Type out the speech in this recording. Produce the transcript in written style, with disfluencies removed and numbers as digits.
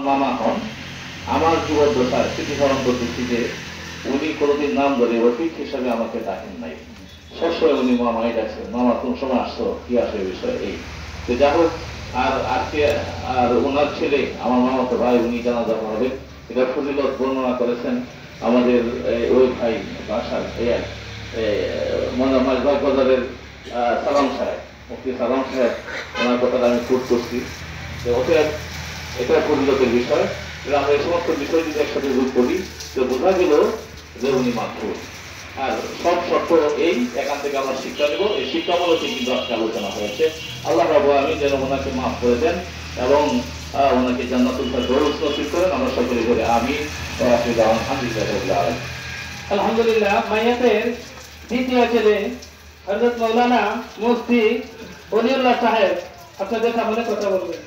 মামা হন। আমার জীবদ্দশায় স্মৃতিস্মরণ করতেছি যে উনি কোনোদিন নাম ধরে অতিথি হিসাবে আমাকে ডাকেন নাই, সবসময় উনি মামাই ডাকছেন, মামা কোন সময় আসছো, কি আসে বিষয় এই। তো যাই হোক, আর আজকে আর ওনার ছেলে আমার মামাতো ভাই, উনি জানাজা হবে, এটা ফজিলত বর্ণনা করেছেন আমাদের ওই ভাই বাসার বাজারের সালাম সাহেব, মুফতি সালাম সাহেব, ওনার কথাটা আমি কোট করছি। অতএব এটা ফজিলতের বিষয়। আমরা এই সমস্ত বিষয় যদি একসাথে যোগ করি তো বোঝা গেল যে উনি মাত্র। আর সব শর্ত এই এখান থেকে আমরা শিক্ষা দেবো, এই শিক্ষামূলক কিন্তু আজকে আলোচনা হয়েছে। আল্লাহ রাব্বুল আলামিন যেন ওনাকে মাফ করে দেন এবং ওনাকে জান্নাতুল ফেরদৌস নসিব করেন। আমরা সকলে বলি আমিন। আলহামদুলিল্লাহ। মাইয়াতের দ্বিতীয় ছেলে হযরত মাওলানা মুফতি ওলিউল্লাহ সাহেব আপনাদের সামনে কথা বলবেন।